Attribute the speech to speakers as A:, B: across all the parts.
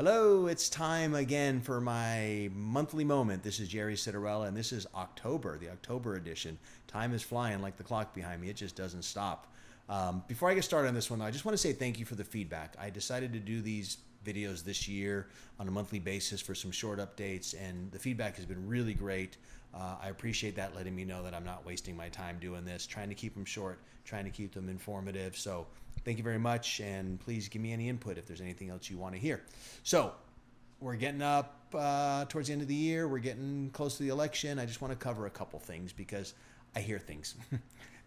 A: Hello, it's time again for my monthly moment. This is Jerry Citarella, and this is October, the October edition. Time is flying like the clock behind me. It just doesn't stop. Before I get started on this one, though, I just want to say thank you for the feedback. I decided to do these videos this year on a monthly basis for some short updates, and the feedback has been really great. I appreciate that, letting me know that I'm not wasting my time doing this, trying to keep them short, trying to keep them informative. So thank you very much, and please give me any input if there's anything else you want to hear. So we're getting up towards the end of the year. We're getting close to the election. I just want to cover a couple things because I hear things.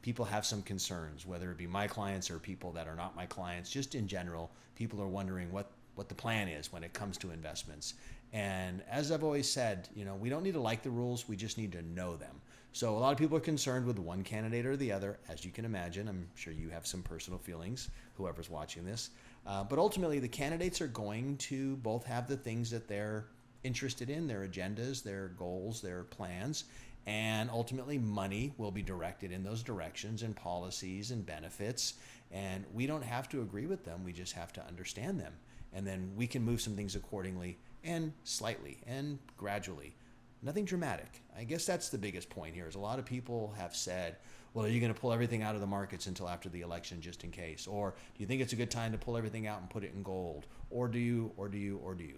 A: People have some concerns, whether it be my clients or people that are not my clients. Just in general, people are wondering what the plan is when it comes to investments. And as I've always said, we don't need to like the rules, we just need to know them. So a lot of people are concerned with one candidate or the other, as you can imagine. I'm sure you have some personal feelings, whoever's watching this. But ultimately, the candidates are going to both have the things that they're interested in, their agendas, their goals, their plans, and ultimately money will be directed in those directions and policies and benefits. And we don't have to agree with them, we just have to understand them. And then we can move some things accordingly and slightly and gradually. Nothing dramatic. I guess that's the biggest point here is a lot of people have said, well, are you going to pull everything out of the markets until after the election just in case? Or do you think it's a good time to pull everything out and put it in gold? Or do you?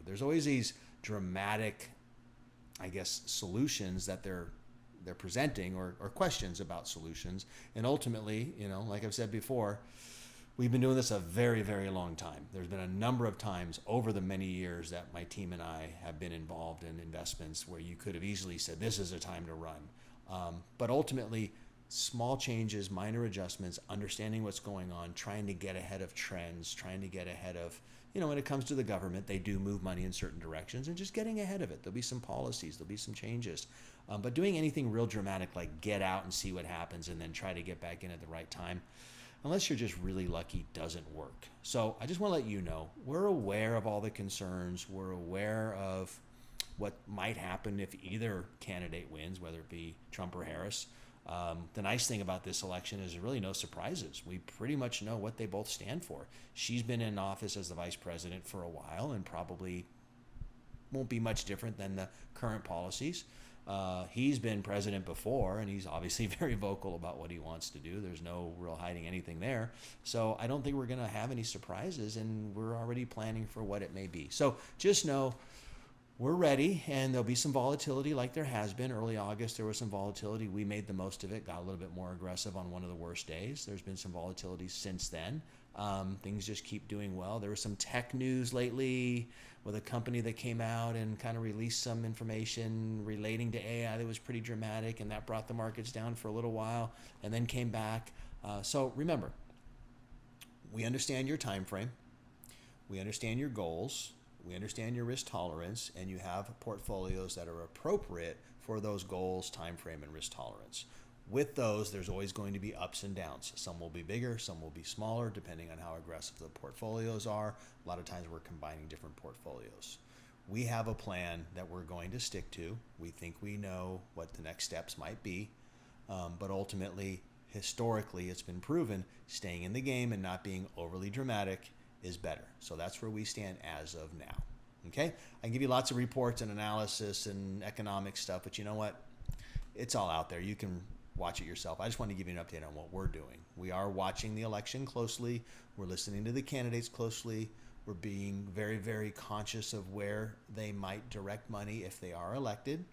A: There's always these dramatic, solutions that they're presenting or questions about solutions. And ultimately, like I've said before, we've been doing this a very, very long time. There's been a number of times over the many years that my team and I have been involved in investments where you could have easily said, this is a time to run. But ultimately, small changes, minor adjustments, understanding what's going on, trying to get ahead of trends, trying to get ahead of, when it comes to the government, they do move money in certain directions and just getting ahead of it. There'll be some policies, there'll be some changes. But doing anything real dramatic like get out and see what happens and then try to get back in at the right time, unless you're just really lucky, doesn't work. So I just want to let you know, we're aware of all the concerns. We're aware of what might happen if either candidate wins, whether it be Trump or Harris. The nice thing about this election is there really no surprises. We pretty much know what they both stand for. She's been in office as the vice president for a while and probably won't be much different than the current policies. He's been president before, and he's obviously very vocal about what he wants to do. There's no real hiding anything there. So I don't think we're going to have any surprises, and we're already planning for what it may be. So just know we're ready, and there'll be some volatility like there has been. Early August, there was some volatility. We made the most of it, got a little bit more aggressive on one of the worst days. There's been some volatility since then. Things just keep doing well. There was some tech news lately with a company that came out and kind of released some information relating to AI that was pretty dramatic, and that brought the markets down for a little while and then came back. So remember, we understand your time frame. We understand your goals. We understand your risk tolerance, and you have portfolios that are appropriate for those goals, time frame, and risk tolerance. With those, there's always going to be ups and downs. Some will be bigger, some will be smaller, depending on how aggressive the portfolios are. A lot of times we're combining different portfolios. We have a plan that we're going to stick to. We think we know what the next steps might be, but ultimately, historically, it's been proven staying in the game and not being overly dramatic is better. So that's where we stand as of now. Okay? I can give you lots of reports and analysis and economic stuff, but you know what? It's all out there. You can watch it yourself. I just want to give you an update on what we're doing. We are watching the election closely. We're listening to the candidates closely. We're being very, very conscious of where they might direct money if they are elected.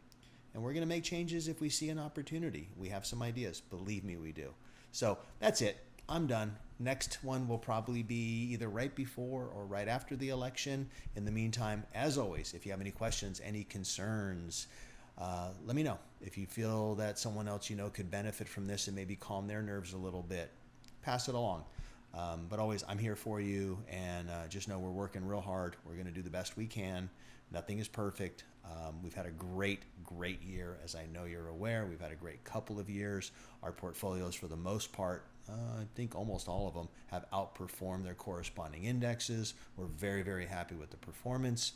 A: And we're going to make changes if we see an opportunity. We have some ideas. Believe me, we do. So that's it. I'm done. Next one will probably be either right before or right after the election. In the meantime, as always, if you have any questions, any concerns, let me know. If you feel that someone else could benefit from this and maybe calm their nerves a little bit, pass it along. But always, I'm here for you, and just know we're working real hard. We're going to do the best we can. Nothing is perfect. We've had a great year, as I know you're aware. We've had a great couple of years. Our portfolios, for the most part, I think almost all of them, have outperformed their corresponding indexes. We're very, very happy with the performance.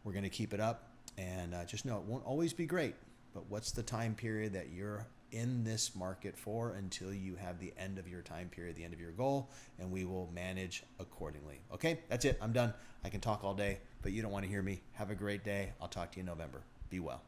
A: We're going to keep it up, and just know it won't always be great, but what's the time period that you're in this market for until you have the end of your time period, the end of your goal, and we will manage accordingly. Okay, that's it. I'm done. I can talk all day. but you don't want to hear me. Have a great day. I'll talk to you in November. Be well.